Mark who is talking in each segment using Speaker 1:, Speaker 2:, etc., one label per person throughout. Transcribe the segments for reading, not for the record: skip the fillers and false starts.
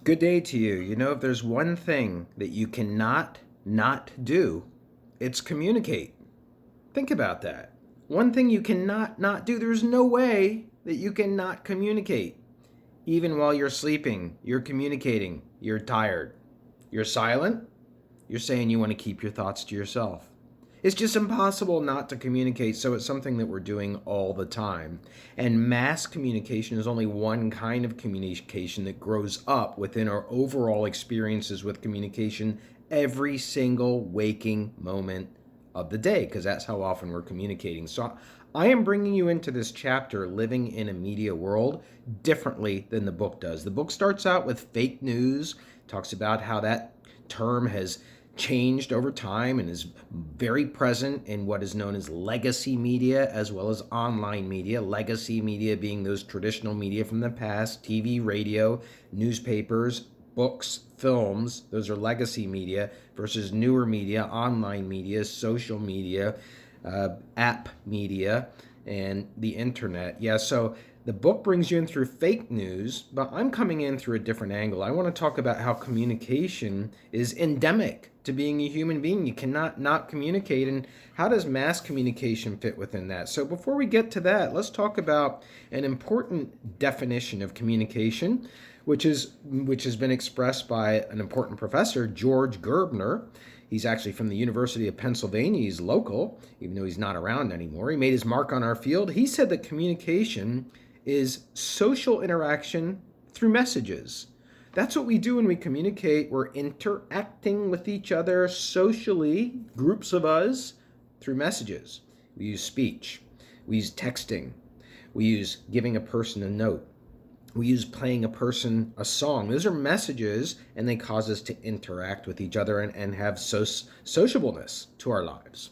Speaker 1: Good day to you. You know, if there's one thing that you cannot not do, it's communicate. Think about that. One thing you cannot not do, there's no way that you cannot communicate. Even while you're sleeping, you're communicating. You're tired. You're silent. You're saying you want to keep your thoughts to yourself. It's just impossible not to communicate, so it's something that we're doing all the time. And mass communication is only one kind of communication that grows up within our overall experiences with communication every single waking moment of the day, because that's how often we're communicating. So I am bringing you into this chapter, Living in a Media World, differently than the book does. The book starts out with fake news, talks about how that term has changed over time and is very present in what is known as legacy media as well as online media. Legacy media being those traditional media from the past, TV, radio, newspapers, books, films. Those are legacy media versus newer media, online media, social media, app media, and the internet. Yeah, so the book brings you in through fake news, but I'm coming in through a different angle. I want to talk about how communication is endemic to being a human being. You cannot not communicate, and how does mass communication fit within that? So before we get to that, let's talk about an important definition of communication, which has been expressed by an important professor, George Gerbner. He's actually from the University of Pennsylvania. He's local, even though he's not around anymore. He made his mark on our field. He said that communication is social interaction through messages. That's what we do when we communicate. We're interacting with each other socially, groups of us, through messages. We use speech. We use texting. We use giving a person a note. We use playing a person a song. Those are messages, and they cause us to interact with each other and have sociableness to our lives.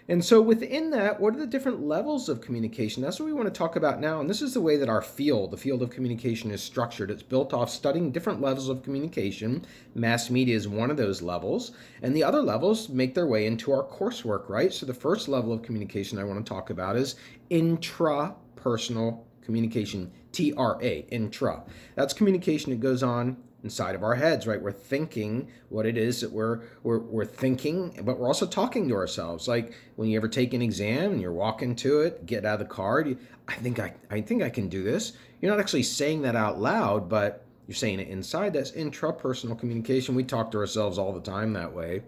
Speaker 1: And so within that, what are the different levels of communication? That's what we want to talk about now. And this is the way that our field, the field of communication, is structured. It's built off studying different levels of communication. Mass media is one of those levels. And the other levels make their way into our coursework, right? So the first level of communication I want to talk about is intrapersonal communication, TRA, intra. That's communication that goes on inside of our heads, right? We're thinking what it is that we're thinking, but we're also talking to ourselves. Like when you ever take an exam and you're walking to it, get out of the car, I think I can do this. You're not actually saying that out loud, but you're saying it inside. That's intrapersonal communication. We talk to ourselves all the time that way.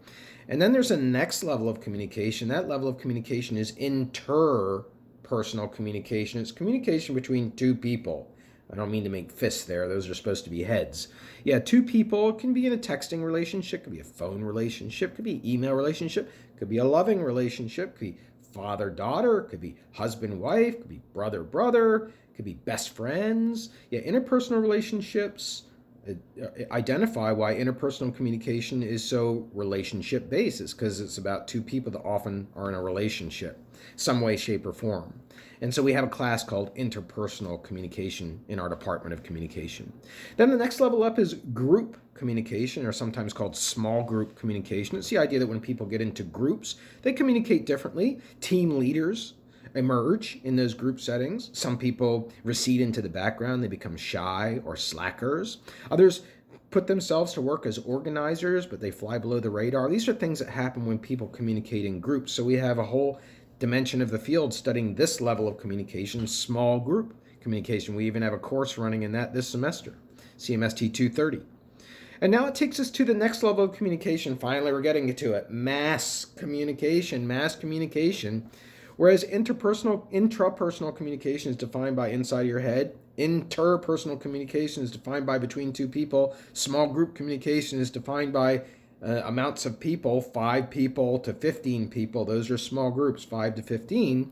Speaker 1: And then there's a next level of communication. That level of communication is interpersonal communication. It's communication between two people. I don't mean to make fists there. Those are supposed to be heads. Yeah, two people. It can be in a texting relationship, could be a phone relationship, could be an email relationship, could be a loving relationship, could be father-daughter, could be husband-wife, could be brother-brother, could be best friends. Yeah, interpersonal relationships identify why interpersonal communication is so relationship based. It's because it's about two people that often are in a relationship, some way, shape, or form. And so we have a class called interpersonal communication in our Department of Communication. Then the next level up is group communication, or sometimes called small group communication. It's the idea that when people get into groups, they communicate differently. Team leaders emerge in those group settings. Some people recede into the background, they become shy or slackers. Others put themselves to work as organizers, but they fly below the radar. These are things that happen when people communicate in groups. So we have a whole dimension of the field studying this level of communication, small group communication. We even have a course running in that this semester, CMST 230. And now it takes us to the next level of communication. Finally, we're getting to it. Mass communication. Whereas intrapersonal communication is defined by inside your head, interpersonal communication is defined by between two people, small group communication is defined by amounts of people, 5 people to 15 people. Those are small groups, 5 to 15.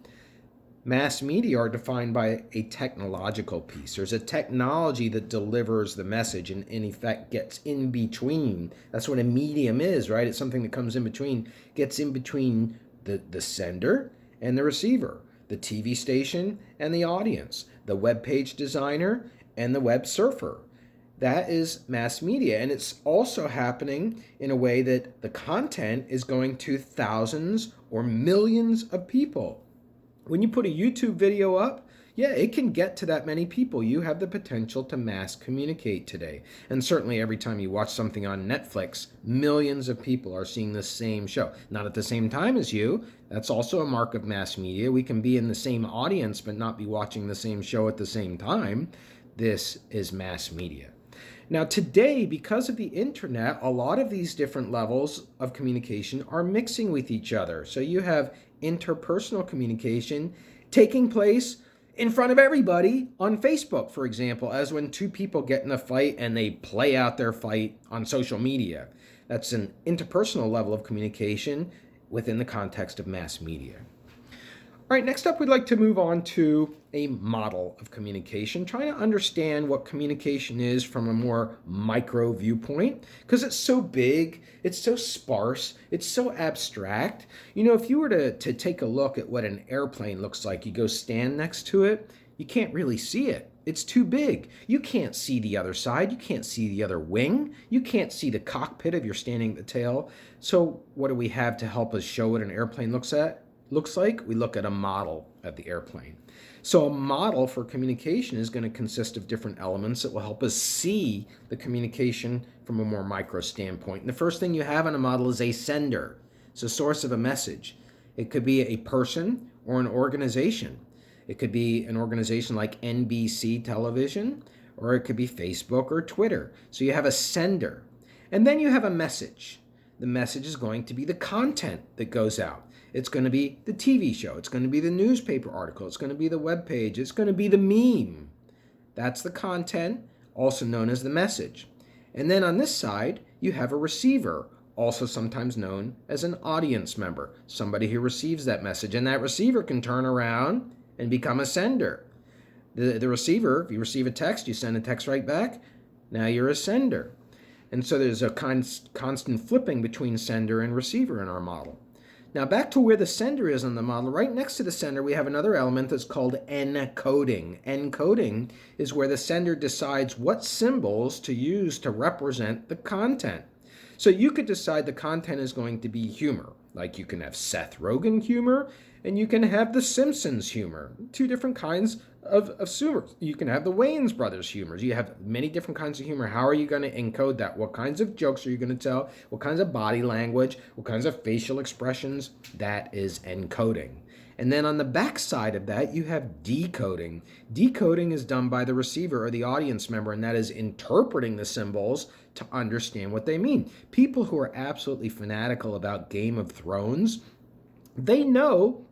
Speaker 1: Mass media are defined by a technological piece. There's a technology that delivers the message and in effect gets in between. That's what a medium is, right? It's something that comes in between, gets in between the sender and the receiver, the TV station and the audience, the web page designer and the web surfer. That is mass media. And it's also happening in a way that the content is going to thousands or millions of people. When you put a YouTube video up, Yeah, it can get to that many people. You have the potential to mass communicate today. And certainly every time you watch something on Netflix, millions of people are seeing the same show. Not at the same time as you. That's also a mark of mass media. We can be in the same audience but not be watching the same show at the same time. This is mass media. Now, today, because of the internet, a lot of these different levels of communication are mixing with each other. So you have interpersonal communication taking place in front of everybody on Facebook, for example, as when two people get in a fight and they play out their fight on social media. That's an interpersonal level of communication within the context of mass media. All right, next up, we'd like to move on to a model of communication, trying to understand what communication is from a more micro viewpoint, because it's so big, it's so sparse, it's so abstract. You know, if you were to take a look at what an airplane looks like, you go stand next to it, you can't really see it. It's too big. You can't see the other side. You can't see the other wing. You can't see the cockpit if you're standing at the tail. So what do we have to help us show what an airplane looks like? We look at a model of the airplane. So a model for communication is going to consist of different elements that will help us see the communication from a more micro standpoint. And the first thing you have in a model is a sender. It's a source of a message. It could be a person or an organization. It could be an organization like NBC television, or it could be Facebook or Twitter. So you have a sender. And then you have a message. The message is going to be the content that goes out. It's going to be the TV show. It's going to be the newspaper article. It's going to be the web page. It's going to be the meme. That's the content, also known as the message. And then on this side, you have a receiver, also sometimes known as an audience member, somebody who receives that message. And that receiver can turn around and become a sender. The receiver, if you receive a text, you send a text right back. Now you're a sender. And so there's a constant flipping between sender and receiver in our model. Now back to where the sender is on the model. Right next to the sender, we have another element that's called encoding. Encoding is where the sender decides what symbols to use to represent the content. So you could decide the content is going to be humor. Like you can have Seth Rogen humor, and you can have The Simpsons humor. Two different kinds of humor. You can have the Wayans brothers humors. You have many different kinds of humor. How are you going to encode that? What kinds of jokes are you going to tell? What kinds of body language? What kinds of facial expressions? That is encoding. And then on the back side of that, you have decoding. Decoding is done by the receiver or the audience member, and that is interpreting the symbols to understand what they mean. People who are absolutely fanatical about Game of Thrones, they know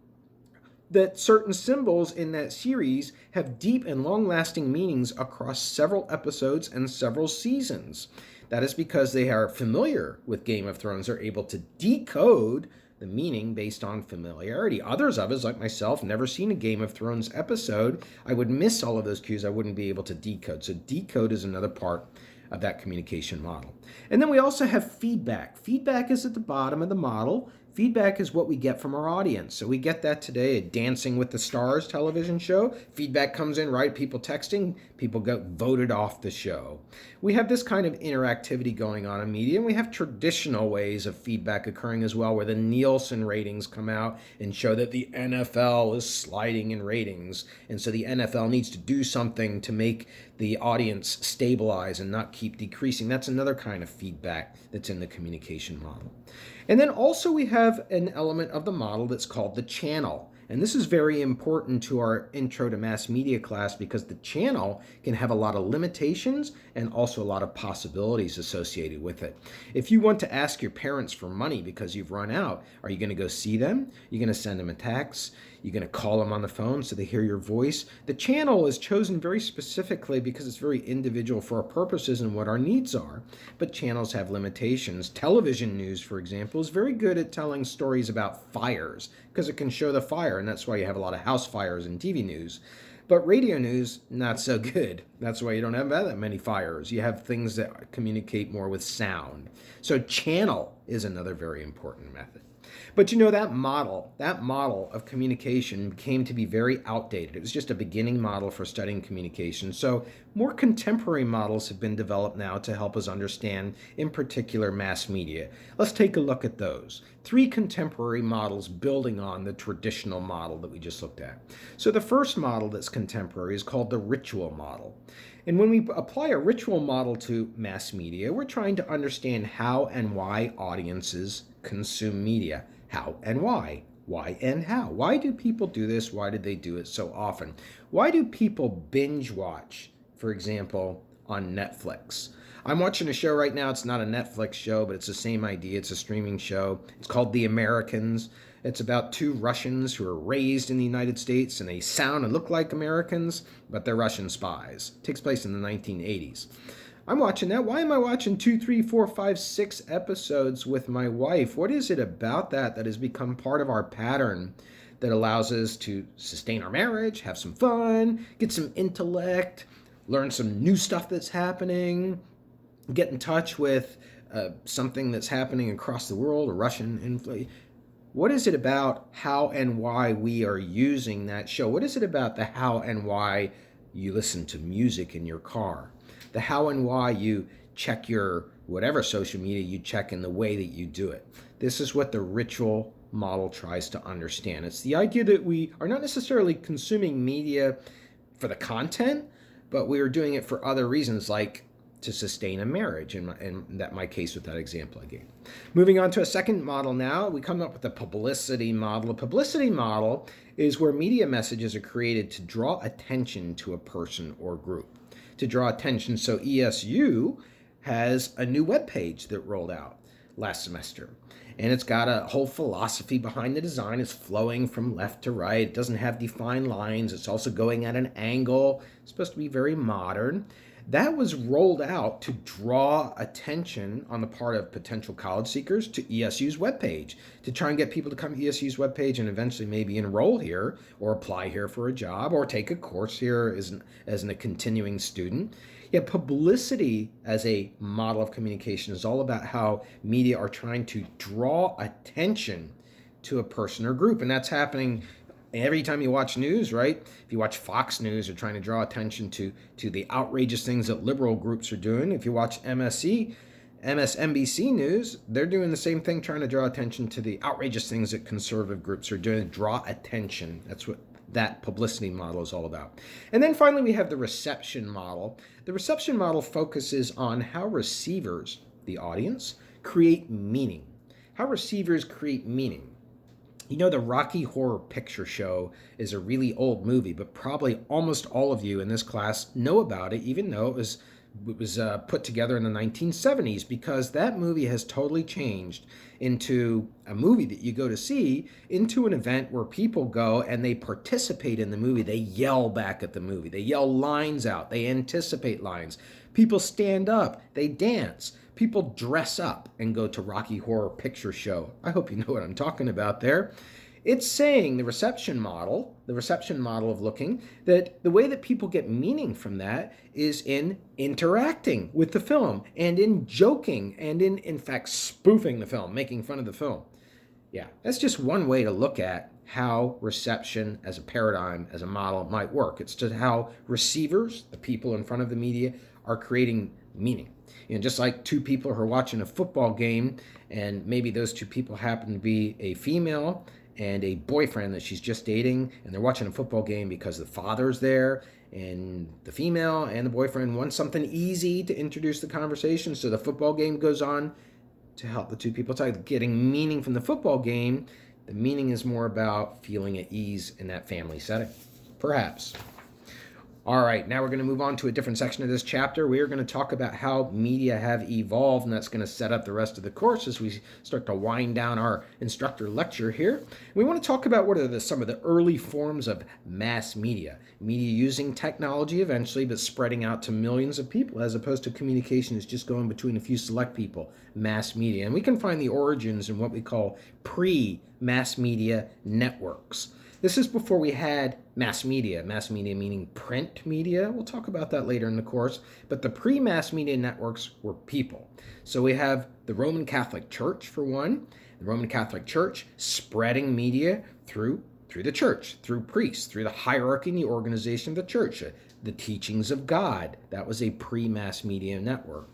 Speaker 1: that certain symbols in that series have deep and long-lasting meanings across several episodes and several seasons. That is because they are familiar with Game of Thrones. They're able to decode the meaning based on familiarity. Others of us, like myself, never seen a Game of Thrones episode. I would miss all of those cues. I wouldn't be able to decode. So decode is another part of that communication model. And then we also have feedback. Feedback is at the bottom of the model. Feedback is what we get from our audience. So we get that today at Dancing with the Stars television show. Feedback comes in, right? People texting, people get voted off the show. We have this kind of interactivity going on in media, and we have traditional ways of feedback occurring as well, where the Nielsen ratings come out and show that the NFL is sliding in ratings. And so the NFL needs to do something to make the audience stabilize and not keep decreasing. That's another kind of feedback that's in the communication model. And then also we have an element of the model that's called the channel. And this is very important to our Intro to Mass Media class because the channel can have a lot of limitations and also a lot of possibilities associated with it. If you want to ask your parents for money because you've run out, are you going to go see them? You're going to send them a text? You're going to call them on the phone so they hear your voice? The channel is chosen very specifically because it's very individual for our purposes and what our needs are. But channels have limitations. Television news, for example, is very good at telling stories about fires because it can show the fire, and that's why you have a lot of house fires in TV news. But radio news, not so good. That's why you don't have that many fires. You have things that communicate more with sound. So channel is another very important method. But that model of communication came to be very outdated. It was just a beginning model for studying communication. So more contemporary models have been developed now to help us understand, in particular, mass media. Let's take a look at those. 3 contemporary models building on the traditional model that we just looked at. So the first model that's contemporary is called the ritual model. And when we apply a ritual model to mass media, we're trying to understand how and why audiences consume media. How and why. Why and how. Why do people do this? Why did they do it so often? Why do people binge watch, for example, on Netflix? I'm watching a show right now. It's not a Netflix show, but it's the same idea. It's a streaming show. It's called The Americans. It's about 2 Russians who are raised in the United States, and they sound and look like Americans, but they're Russian spies. It takes place in the 1980s. I'm watching that. Why am I watching 2, 3, 4, 5, 6 episodes with my wife? What is it about that has become part of our pattern that allows us to sustain our marriage, have some fun, get some intellect, learn some new stuff that's happening, get in touch with something that's happening across the world, a Russian influence? What is it about how and why we are using that show? What is it about the how and why you listen to music in your car? The how and why you check your whatever social media you check in the way that you do it. This is what the ritual model tries to understand. It's the idea that we are not necessarily consuming media for the content, but we are doing it for other reasons, like to sustain a marriage, in my case with that example I gave. Moving on to a second model now, we come up with the publicity model. A publicity model is where media messages are created to draw attention to a person or group. To draw attention, so ESU has a new webpage that rolled out last semester. And it's got a whole philosophy behind the design. It's flowing from left to right. It doesn't have defined lines. It's also going at an angle. It's supposed to be very modern. That was rolled out to draw attention on the part of potential college seekers to ESU's webpage, to try and get people to come to ESU's webpage and eventually maybe enroll here or apply here for a job or take a course here as a continuing student. Yeah, publicity as a model of communication is all about how media are trying to draw attention to a person or group. And that's happening every time you watch news, right? If you watch Fox News, they're trying to draw attention to the outrageous things that liberal groups are doing. If you watch MSNBC News, they're doing the same thing, trying to draw attention to the outrageous things that conservative groups are doing. Draw attention. That's what that publicity model is all about. And then finally, we have the reception model. The reception model focuses on how receivers, the audience, create meaning. How receivers create meaning. You know, the Rocky Horror Picture Show is a really old movie, but probably almost all of you in this class know about it, even though it was put together in the 1970s, because that movie has totally changed into a movie that you go to see, into an event where people go and they participate in the movie. They yell back at the movie. They yell lines out. They anticipate lines. People stand up. They dance. People dress up and go to Rocky Horror Picture Show. I hope you know what I'm talking about there. It's saying the reception model of looking, that the way that people get meaning from that is in interacting with the film and in joking and in fact, spoofing the film, making fun of the film. Yeah, that's just one way to look at how reception as a paradigm, as a model might work. It's just how receivers, the people in front of the media, are creating meaning. You know, just like 2 people who are watching a football game, and maybe those 2 people happen to be a female and a boyfriend that she's just dating, and they're watching a football game because the father's there, and the female and the boyfriend want something easy to introduce the conversation, so the football game goes on to help the 2 people talk, getting meaning from the football game. The meaning is more about feeling at ease in that family setting, perhaps. All right, now we're going to move on to a different section of this chapter. We are going to talk about how media have evolved, and that's going to set up the rest of the course as we start to wind down our instructor lecture here. We want to talk about what are some of the early forms of mass media. Media using technology eventually, but spreading out to millions of people, as opposed to communication is just going between a few select people, mass media. And we can find the origins in what we call pre-mass media networks. This is before we had mass media meaning print media. We'll talk about that later in the course. But the pre-mass media networks were people. So we have the Roman Catholic Church, for one. The Roman Catholic Church spreading media through the church, through priests, through the hierarchy and the organization of the church, the teachings of God. That was a pre-mass media network.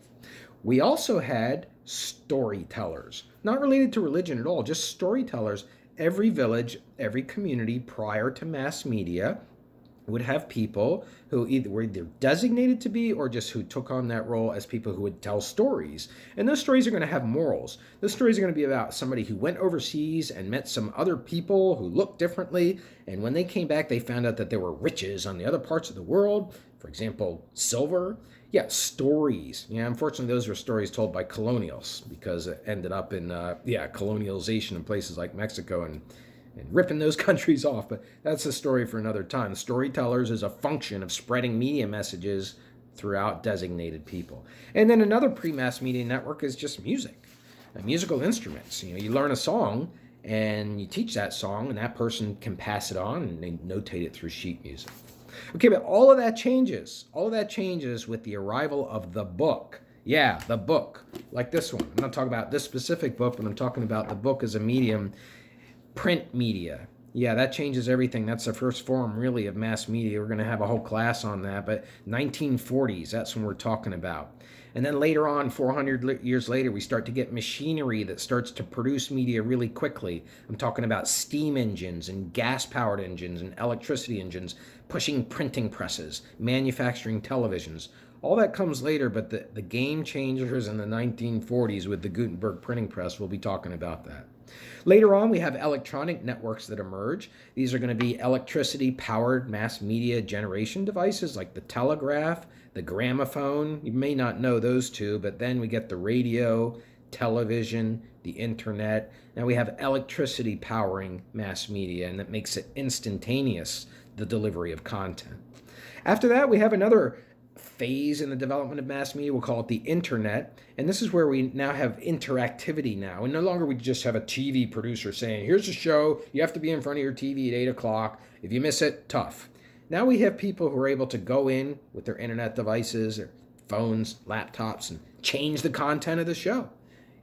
Speaker 1: We also had storytellers, not related to religion at all, just storytellers. Every village, every community prior to mass media would have people who were either designated to be or just who took on that role as people who would tell stories. And those stories are going to have morals. Those stories are going to be about somebody who went overseas and met some other people who looked differently. And when they came back, they found out that there were riches on the other parts of the world. For example, silver. Yeah, stories. Yeah, unfortunately, those were stories told by colonials because it ended up in, colonialization in places like Mexico and ripping those countries off. But that's a story for another time. Storytellers is a function of spreading media messages throughout designated people. And then another pre-mass media network is just music, musical instruments. You learn a song and you teach that song, and that person can pass it on and they notate it through sheet music. Okay, but all of that changes. All of that changes with the arrival of the book. Yeah, the book, like this one. I'm not talking about this specific book, but I'm talking about the book as a medium. Print media. Yeah, that changes everything. That's the first form, really, of mass media. We're going to have a whole class on that, but 1940s, that's when we're talking about. And then later on, 400 years later, we start to get machinery that starts to produce media really quickly. I'm talking about steam engines and gas-powered engines and electricity engines, pushing printing presses, manufacturing televisions. All that comes later, but the game changers in the 1940s with the Gutenberg printing press, we'll be talking about that. Later on, we have electronic networks that emerge. These are going to be electricity-powered mass media generation devices like the telegraph, the gramophone. You may not know those two, but then we get the radio, television, the internet. Now we have electricity powering mass media, and that makes it instantaneous, the delivery of content. After that, we have another phase in the development of mass media. We'll call it the internet. And this is where we now have interactivity now. And no longer we just have a TV producer saying, here's a show, you have to be in front of your TV at 8 o'clock. If you miss it, tough. Now we have people who are able to go in with their internet devices, their phones, laptops, and change the content of the show.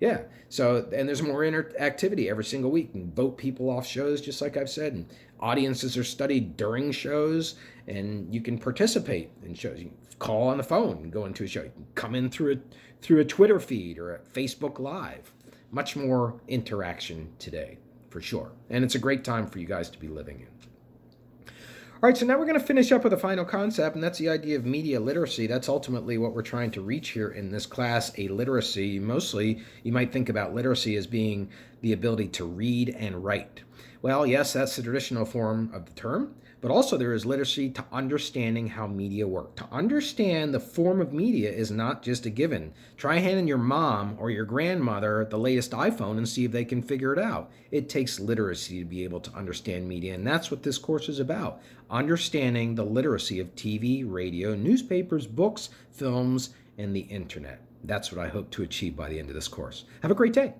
Speaker 1: Yeah. So, and there's more interactivity every single week. You can vote people off shows, just like I've said. And audiences are studied during shows, and you can participate in shows. You can call on the phone and go into a show. You can come in through a Twitter feed or a Facebook Live. Much more interaction today, for sure. And it's a great time for you guys to be living in. All right, so now we're going to finish up with a final concept, and that's the idea of media literacy. That's ultimately what we're trying to reach here in this class, a literacy. Mostly, you might think about literacy as being the ability to read and write. Well, yes, that's the traditional form of the term, but also there is literacy to understanding how media work. To understand the form of media is not just a given. Try handing your mom or your grandmother the latest iPhone and see if they can figure it out. It takes literacy to be able to understand media, and that's what this course is about. Understanding the literacy of TV, radio, newspapers, books, films, and the internet. That's what I hope to achieve by the end of this course. Have a great day.